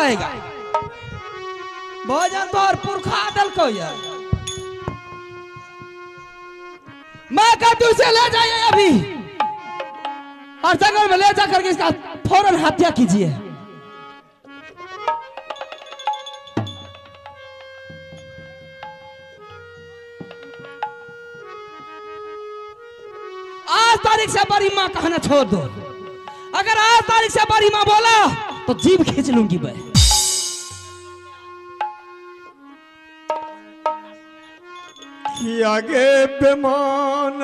रहेगा। भोजन तो और पुरखा दल को यार। मैं कहती हूँ इसे ले जाइए अभी और जंगल में ले जाकर के इसका फौरन हत्या कीजिए। आज तारीख से बड़ी माँ कहना छोड़ दो। अगर आज तारीख से बड़ी माँ बोला तो जीभ खींच लूंगी मैं। आगे बेमान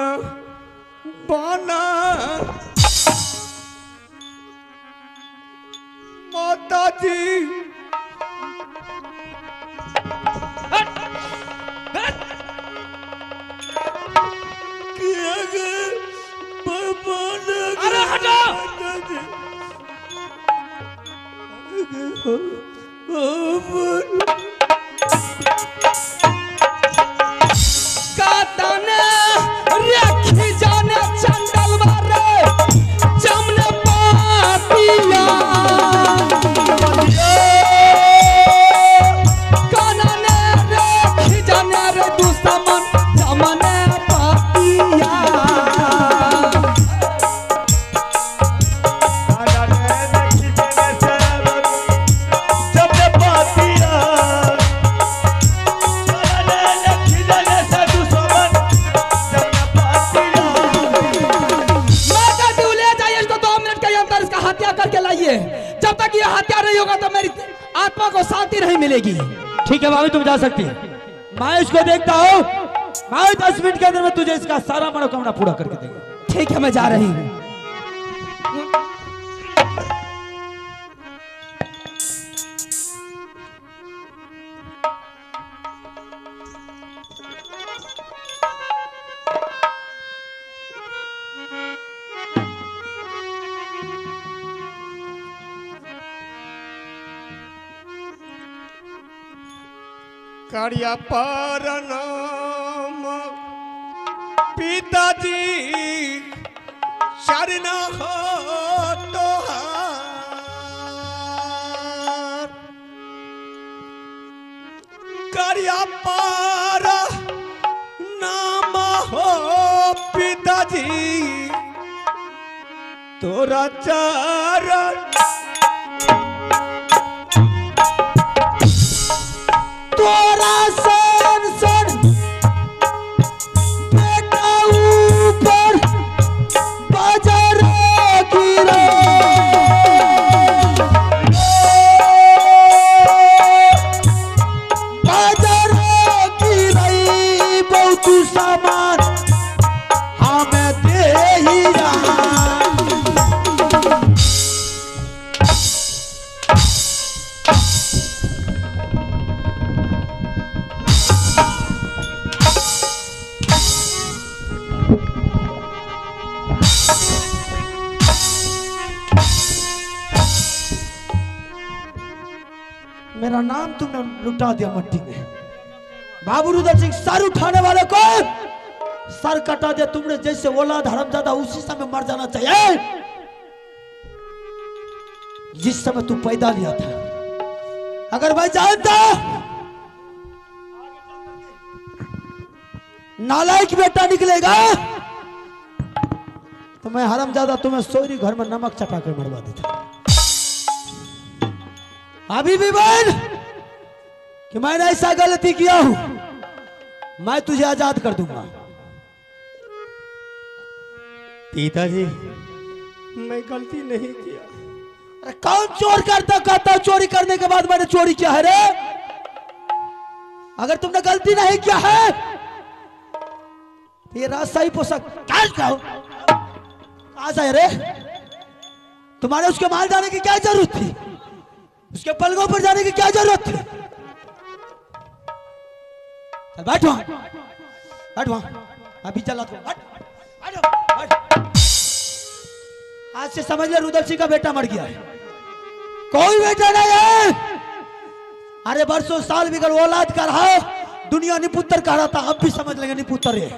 बना माता जी अरे हटो। रखी जाने चंडल वाले जमने पातिया कानने रखी जाने रे दुश्मन जमने पातिया। जब तक ये हत्या नहीं होगा तो मेरी आत्मा को शांति नहीं मिलेगी। ठीक है भाभी, तुम जा सकती है। मैं इसको देखता हूँ। मैं 10 मिनट के अंदर में तुझे इसका सारा मनोकामना पूरा करके देंगे। ठीक है, मैं जा रही हूँ। करिया पर नाम पिताजी शरण हो तोहार। करिया पर नाम हो पिताजी तोरा चरण तोरा सन सन बेटा ऊपर बाजार गिरा। बाजार गिराई बहुत सामान हमें दे ही रहा। मेरा नाम तुमने लुटा दिया मट्टी में। बाबू रुद्र सिंह सर उठाने वाले को सर कटा दिया तुमने। जैसे औलाद हरामजादा उसी समय मर जाना चाहिए जिस समय तू पैदा लिया था। अगर मैं जानता नालायक बेटा निकलेगा तो मैं हरामजादा तुम्हें सोरी घर में नमक चटा कर मरवा देता। अभी भी बोल कि मैंने ऐसा गलती किया हूं, मैं तुझे आजाद कर दूंगा। पिताजी मैं गलती नहीं किया। अरे कौन चोर करता कहता चोरी करने के बाद मैंने चोरी किया है रे? अगर तुमने गलती नहीं किया है तो ये रास्ता ही पोषक क्या हो कहां से रे? तुम्हारे उसके माल जाने की क्या जरूरत थी? उसके पलकों पर जाने की क्या जरूरत थी? चल बैठ वहां, बैठ वहां। अभी चला तो बैठ, बैठ। आज से समझ ले रुद्र सिंह का बेटा मर गया है। कोई बेटा नहीं है। अरे बरसों साल बिगड़ औलाद का रहा, दुनिया निपुत्र कह रहा था, अब भी समझ लेंगे निपुत्र है।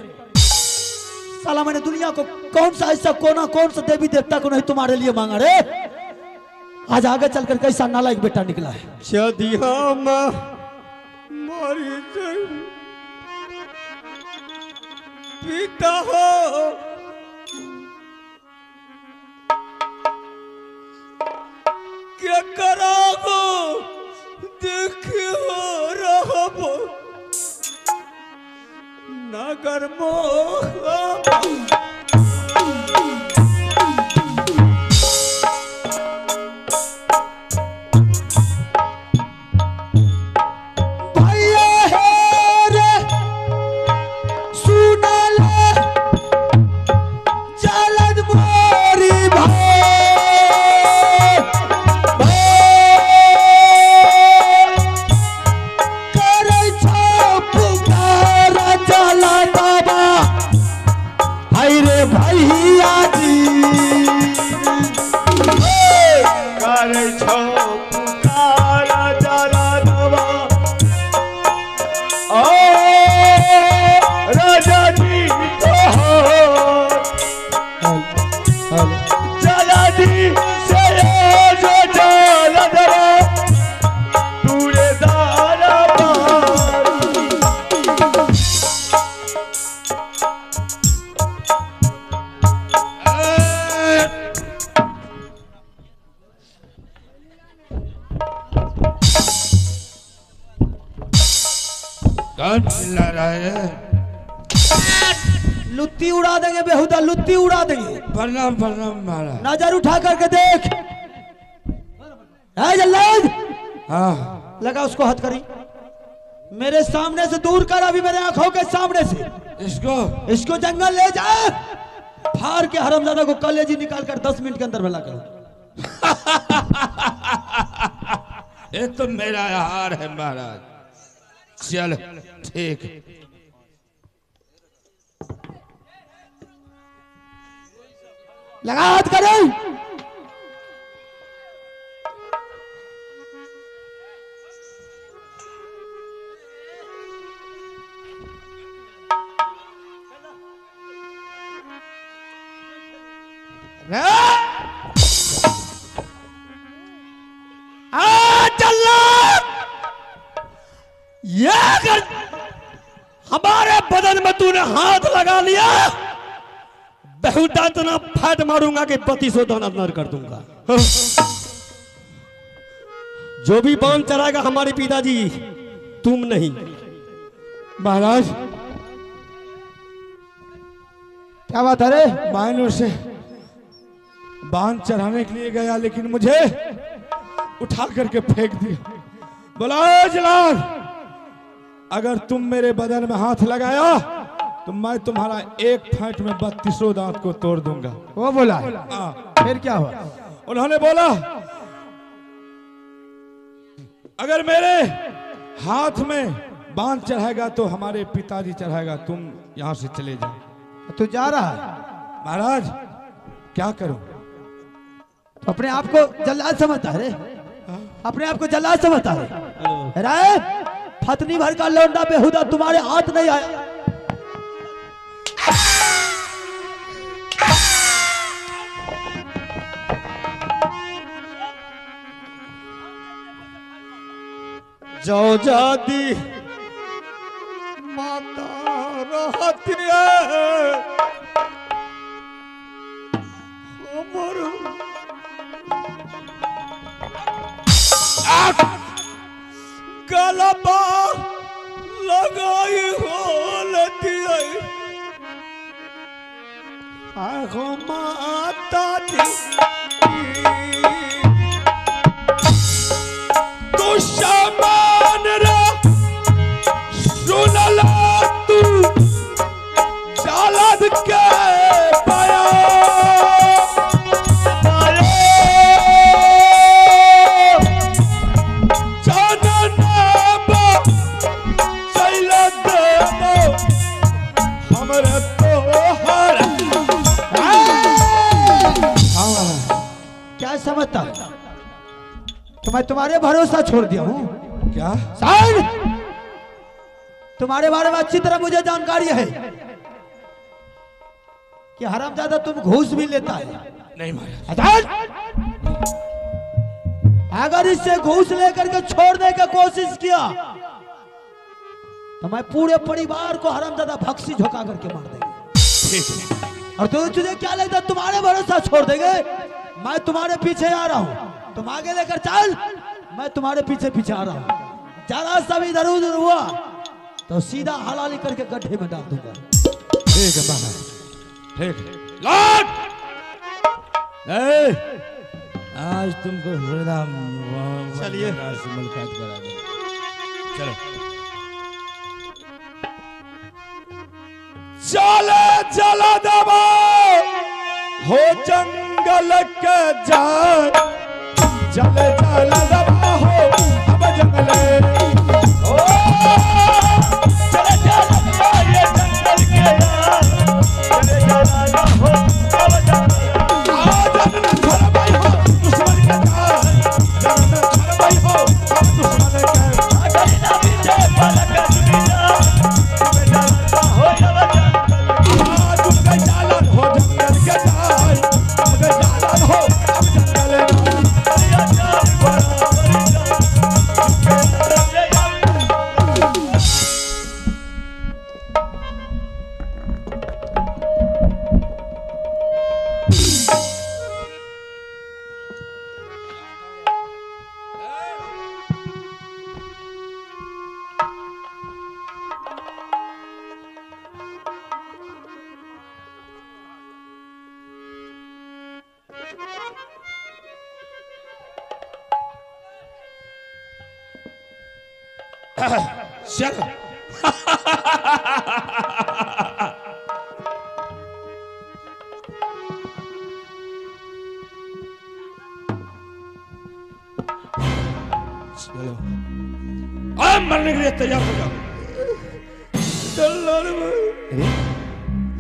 साला मैंने दुनिया को कौन सा ऐसा कोना, कौन सा देवी देवता को नहीं तुम्हारे लिए मांगा रे? आज आगे चलकर कैसा नालायक बेटा निकला है। यदि हम मरी पिता हो क्या करागो देखियो रहबो नगर मोह लुत्ती उड़ा देंगे बेहुदा, लुत्ती उड़ा देंगे। प्रणाम प्रणाम महाराज। नजर उठा करके देख। जल्लाद हाँ लगा उसको हथ करी, मेरे सामने से दूर कर, अभी मेरे आंखों के सामने से। इसको जंगल ले जा, फाड़ के हरामजादा को कलेजी निकाल कर 10 मिनट के अंदर भला करो। ये तो मेरा हार है महाराज। चल ठीक। लगा हाथ करे। ये अगर हमारे बदन में तूने हाथ लगा लिया, बेहुदा इतना फैट मारूंगा कि 32 दाना नर कर दूंगा। जो भी बांध चढ़ाएगा हमारे पिताजी, तुम नहीं। महाराज क्या बात है रे? मैंने उसे बांध चढ़ाने के लिए गया, लेकिन मुझे उठा करके फेंक दिया। बोला जलाल, अगर तुम मेरे बदन में हाथ लगाया तो मैं तुम्हारा एक फैंट में 32 दांत को तोड़ दूंगा। वो बोला? फिर क्या हुआ? उन्होंने बोला अगर मेरे हाथ में बांध चढ़ाएगा तो हमारे पिताजी चढ़ाएगा, तुम यहां से चले जाओ। तू जा रहा है? महाराज क्या करूं? तो अपने आप को जल्लाद समझता है रे? अपने आप को जल्लाद समझता है रे? फतनी भर का लौंडा बेहुदा तुम्हारे हाथ नहीं आया। जो जादी माता रहती है हमर गलबा लगाई होलती है आगो माता दी दुश्मन रे सुनला तू चालद के पाया क्या समझता तो मैं तुम्हारे भरोसा छोड़ दिया हूँ क्या? साइड, तुम्हारे बारे में अच्छी तरह मुझे जानकारी है कि हरामजादा तुम घूस भी लेता है। नहीं महाराज। अगर इससे घूस लेकर के छोड़ने की कोशिश किया तो मैं पूरे परिवार को हरामजादा भक्सी झोंका करके मार देंगे। और तुझे क्या लगता है तुम्हारे भरोसा छोड़ देंगे? मैं तुम्हारे पीछे आ रहा हूँ, तुम आगे लेकर चल, मैं तुम्हारे पीछे पीछे आ रहा हूँ। जरा सा भी इधर उधर हुआ तो सीधा हलाली करके गड्ढे में डाल दूंगा। ठीक है महाराज, ठीक है। लौट! आज तुमको हृदय चलिए। से मुलाकात करा दे। चलो चले चला दबा हो जंगल के जान, चले चला दबा हो अब जंगले ओ चले चला ये जंगल के जान, चले चला हो अब जंगले आज घर भाई हो दुश्मन के जान, जन घर भाई हो दुश्मन के अगर ना पीछे पलक दुनिया अब जंगल हो अब जंगल हो जंगल के जान, तुमके जालन हो अब जंगल चल चलो अब मरने के लिए तैयार हो जाओ।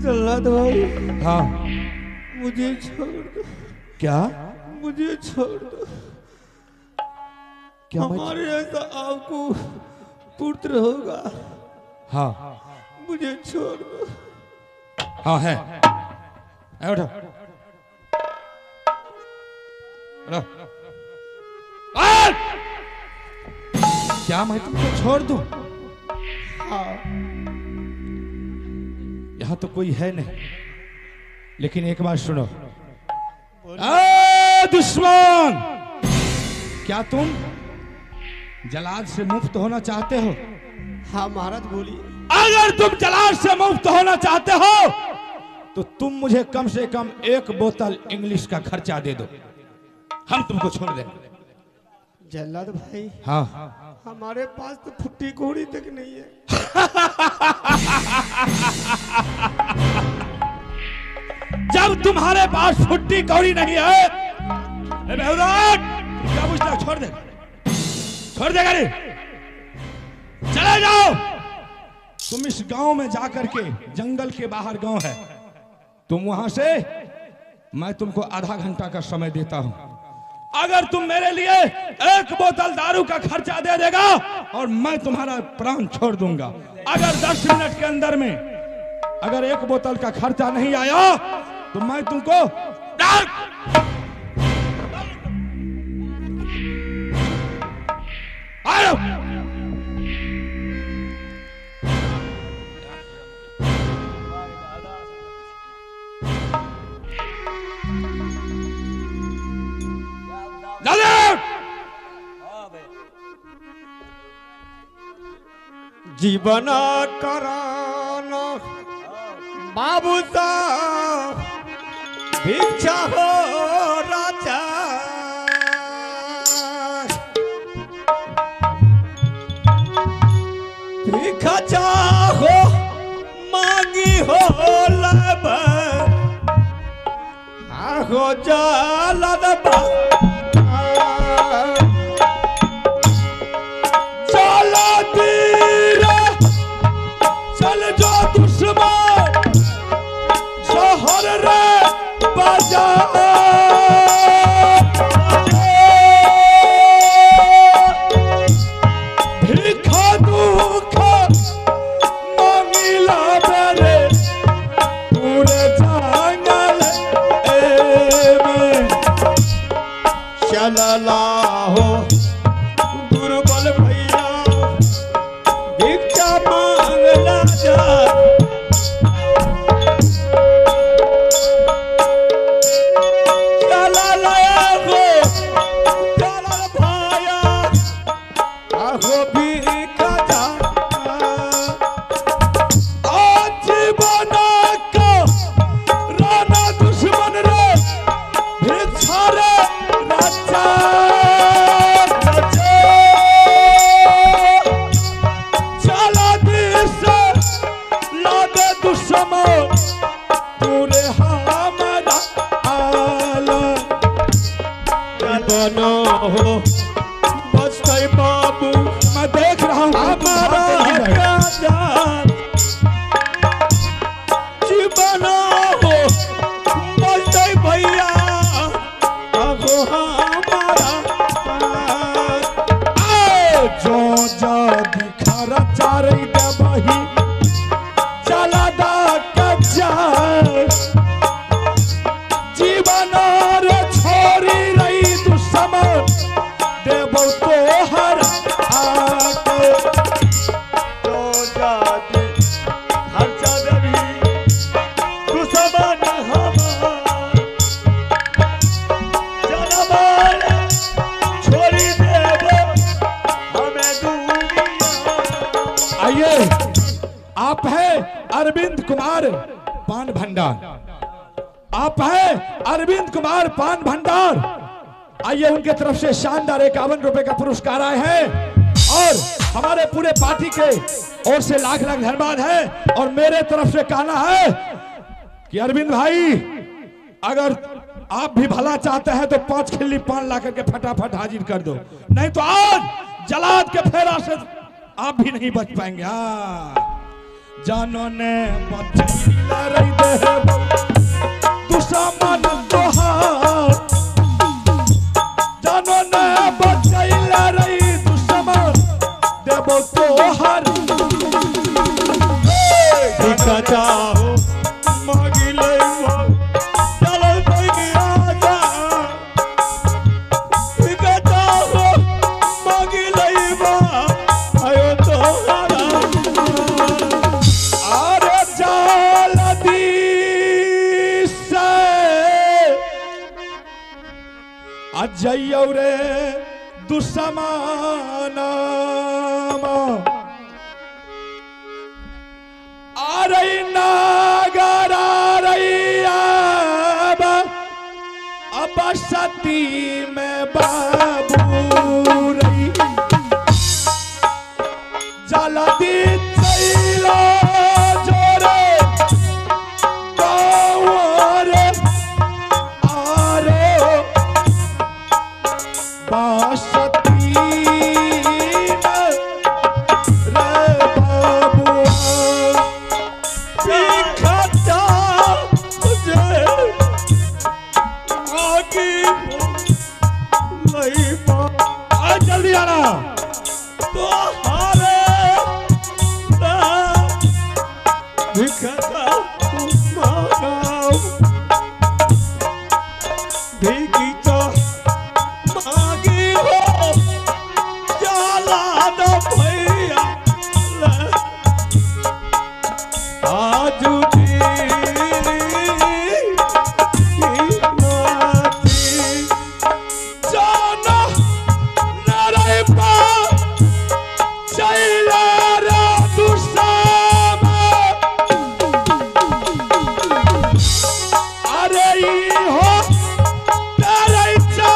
चलना तो भाई, हाँ मुझे छोड़ दो, क्या मुझे छोड़ दो। क्या हमारे ऐसा आपको पुत्र होगा, हाँ मुझे छोड़ दो। हाँ है उठो उठो। क्या मैं तुमको छोड़ दूं? हाँ, यहाँ तो कोई है नहीं, लेकिन एक बात सुनो। आ दुश्मन, क्या तुम जलाद से मुक्त होना चाहते हो? हाँ महाराज बोलिए। अगर तुम जलाद से मुक्त होना चाहते हो तो तुम मुझे कम से कम 1 बोतल इंग्लिश का खर्चा दे दो, हम तुमको छोड़ देंगे। जल्लाद भाई, हाँ हमारे पास तो फुट्टी घोड़ी तक नहीं है। जब तुम्हारे पास फुट्टी कौड़ी नहीं है, क्या पूछता? छोड़ दे, छोड़ दे गाड़ी, चले जाओ। तुम इस गांव में जाकर के, जंगल के बाहर गांव है, तुम वहां से, मैं तुमको आधा घंटा का समय देता हूं। अगर तुम मेरे लिए 1 बोतल दारू का खर्चा दे देगा और मैं तुम्हारा प्राण छोड़ दूंगा। अगर 10 मिनट के अंदर में अगर 1 बोतल का खर्चा नहीं आया तो मैं तुमको जीवन कराना बाबू साहब, भिक्षा हो राजा, भिक्षा चाहो मांगी हो लब, आहो जलद चल जो दुश्मन शहर रे बाजार, भिखा दुख मांगिला मेरे पूरे जंगल में चलला हो जीवना हो बसते बाबू मैं देख रहा हूँ हमारा आजाद जीवना हो बसते भैया अब हमारा जो जादी खरा चारी दबही चला दा कच्चा जीवन रे छोरी रही दुश्मन देवो तो हर आके तो जाती हर भी दुश्मन हमार जनमाल छोड़ी देवो हमें दुनिया। आइए आप है अरविंद कुमार पान भंडार, आप है अरविंद कुमार पान भंडार। आइए उनके तरफ से शानदार 51 रुपए का पुरस्कार आए हैं और हमारे पूरे पार्टी के ओर से लाख लाख धन्यवाद है। और मेरे तरफ से कहना है कि अरविंद भाई अगर आप भी भला चाहते हैं तो 5 खिल्ली पान ला करके फटाफट हाजिर कर दो, नहीं तो आज जलाद के फेरा से आप भी नहीं बच पाएंगे। हाँ जानो ने दुश्मन तोहार जानो ने बचैला रही दुश्मन देवो तोहार दिखता हो मांगिले चलो कोई आजा दिखता हो मांगिले आयो तो अरे जल्दी से अजय रे दुश्मन अरे नागर अब सती में बाबू रही जल्दी चलो जोरे गावरे आरे बासती में रे बाबू दिखता मुझे आगे नहीं आज जल्दी आना तो हारे दिखता मांगाओ भीगी तो मांगी हो जाला दो भैया आज जाना नरे पा चैला रे दुश्मन अरे हो तेरे चा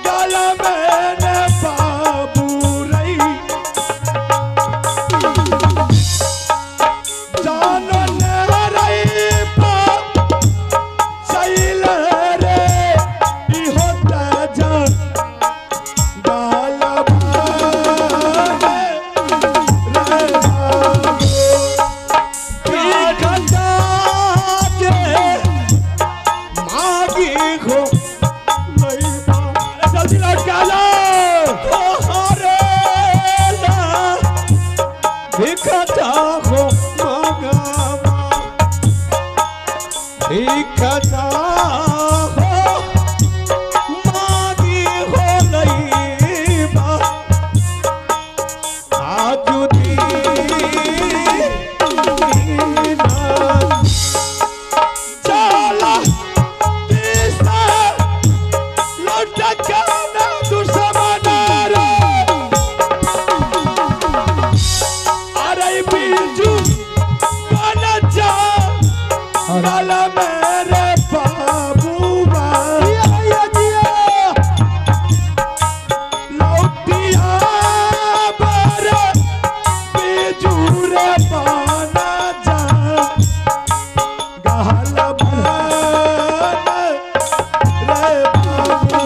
गल मैंने बाबू रही जानो नरे पा चैला रे इहो ताजा जल्दी लौट के आ जाओ दिखता हो मांगावा दिखता हो मांगी हो लईबा आज दीना चला तीसरा लौट के ना दुश्मन रे अरे बिरजू बन जा गल मेरे बाबूबा लौटिया बरे बिरजू रे बन जा गहल बन रे बाबू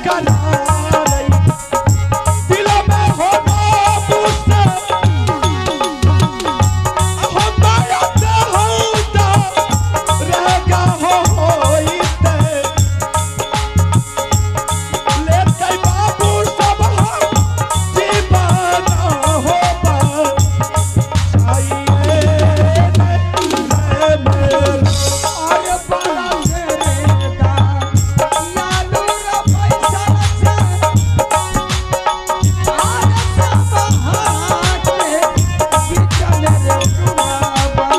करार दिलों में हो मुझसे हम बात होता रहेगा होइते लेते बाबू सब हम जीवन होबा आइए अरे बड़ा मेरे दा यालू रे पैसा से आरे सब हाथ किचन रे रुआबा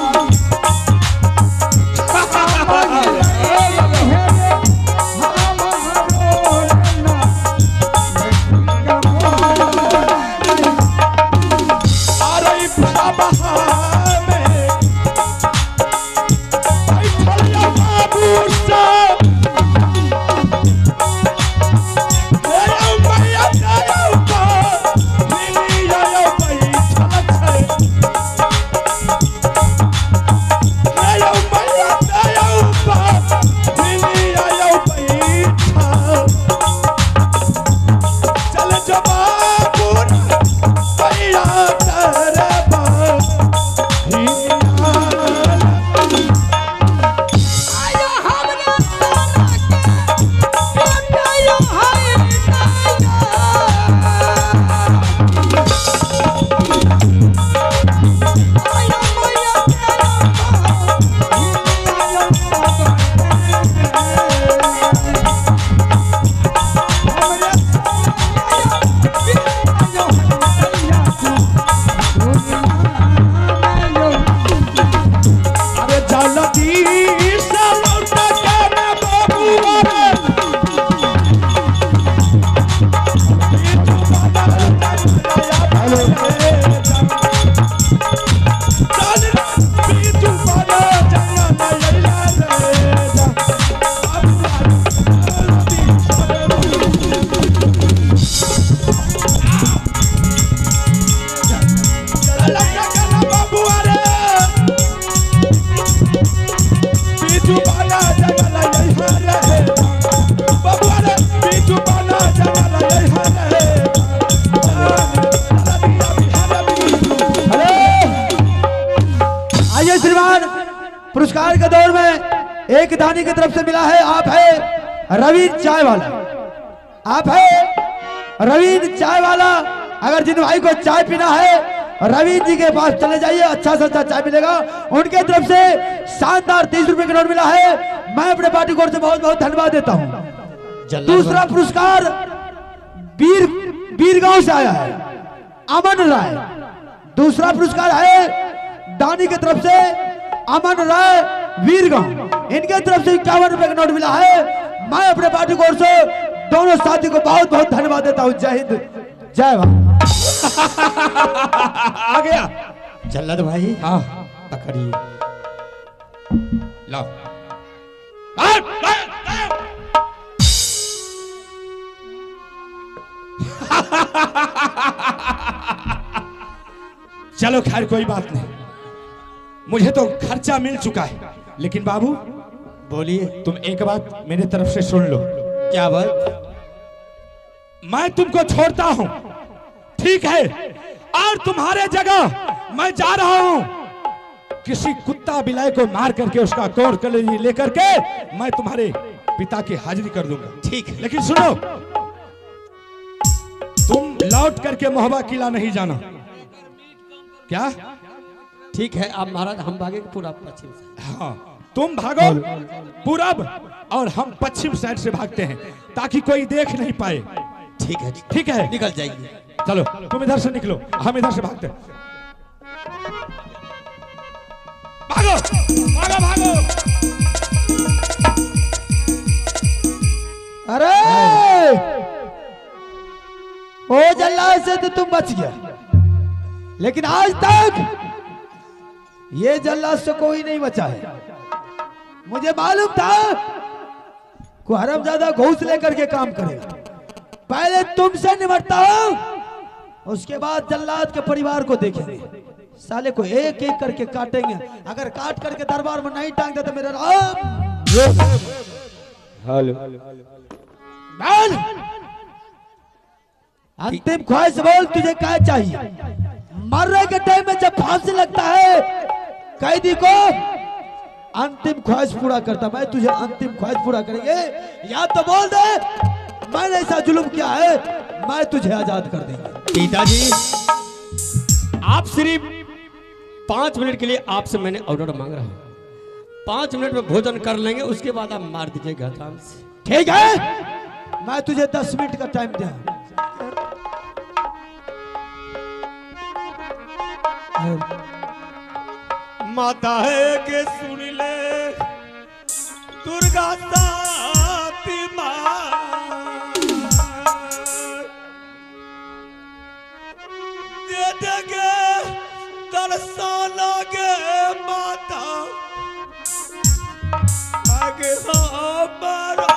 अरे बाबा में बैठल या बाबू सब आयो मैया आयो बा नीली आयो बैठल छै आयो मैया आयो बा नीली आयो बैठल चल जो बाबू मैया तेरे बा आयो हमरा सोना के आयो हाय आयो मैया अरे जल्दी से लौट के मैं बाबू रे आइए श्रीमान, पुरस्कार के दौर में एक दानी की तरफ से मिला है। आप है रवीन चाय वाला, आप है रवीन चाय वाला। अगर जिन भाई को चाय पीना है रवीन जी के पास चले जाइए, अच्छा से अच्छा चाय मिलेगा। उनके तरफ से शानदार 30 रुपए का नोट मिला है। मैं अपने पार्टी कोर से बहुत बहुत धन्यवाद देता हूँ। दूसरा पुरस्कार बीरगांव से आया है अमन राय। दूसरा पुरस्कार है दानी की तरफ से अमन राय वीरगांव। इनके तरफ से 51 रुपए का नोट मिला है। मैं अपने पार्टी कोर से दोनों साथी को बहुत बहुत धन्यवाद देता हूँ। जय हिंद, जय भारत। आ गया जल्लद भाई, हाँ पकड़िए। लाओ चलो खैर कोई बात नहीं, मुझे तो खर्चा मिल चुका है। लेकिन बाबू बोलिए। तुम एक बात मेरी तरफ से सुन लो। क्या बात? मैं तुमको छोड़ता हूं, ठीक है? और तुम्हारे जगह मैं जा रहा हूं, किसी कुत्ता बिलाई को मार करके उसका कोर कलेजी लेकर के मैं तुम्हारे पिता की हाजिरी कर दूंगा। ठीक है। लेकिन सुनो, तुम लौट करके मोहबा किला नहीं जाना। क्या? ठीक है, आप महाराज हम भागे पूरा पश्चिम से। हाँ, तुम भागो पूरब और हम पश्चिम साइड से भागते हैं ताकि कोई देख नहीं पाए। ठीक है, ठीक है, निकल जाइए। चलो तुम इधर से निकलो, हम इधर से भागते हैं। भागो भागो भागो। अरे ओ जल्लाद से तो तुम बच गया, लेकिन आज तक ये जल्लाद से कोई नहीं बचा है। मुझे मालूम था को हरामजादा घूस लेकर के काम करेगा। पहले तुमसे निपटता हूं, उसके बाद जल्लाद के परिवार को देखेंगे। साले को एक एक करके काटेंगे। अगर काट करके दरबार में नहीं टांग देते मेरा राम। हेलो बोल अंतिम ख्वाहिश बोल, तुझे क्या चाहिए? मरने के टाइम में जब फांसी लगता है कैदी को, अंतिम ख्वाहिश पूरा करता, मैं तुझे अंतिम ख्वाहिश पूरा करेंगे, या तो बोल दे मैंने ऐसा जुल्म किया है, मैं तुझे आजाद कर देंगे। पिताजी आप सिर्फ 5 मिनट के लिए आपसे मैंने ऑर्डर मांग रहा हूँ। 5 मिनट में भोजन कर लेंगे, उसके बाद आप मार दीजिएगा आराम से। ठीक है, मैं तुझे 10 मिनट का टाइम दिया। माता है के सुन ले दुर्गा साती माँ, दे देगे दर्शन गे माता, आगे हमारा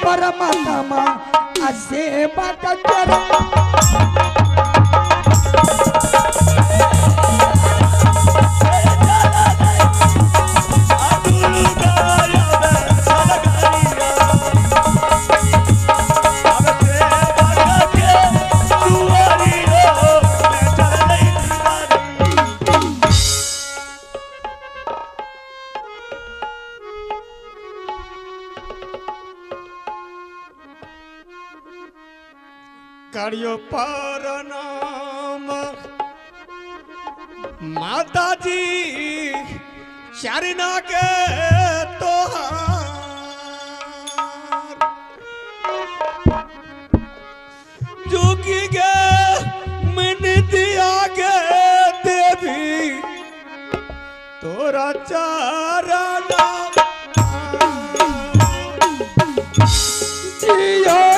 परमात्मा सेवा कर करियो परनाम माता जी शरणा के तोहार झुकी गे मन दिया गे देवी तोरा चारा जिया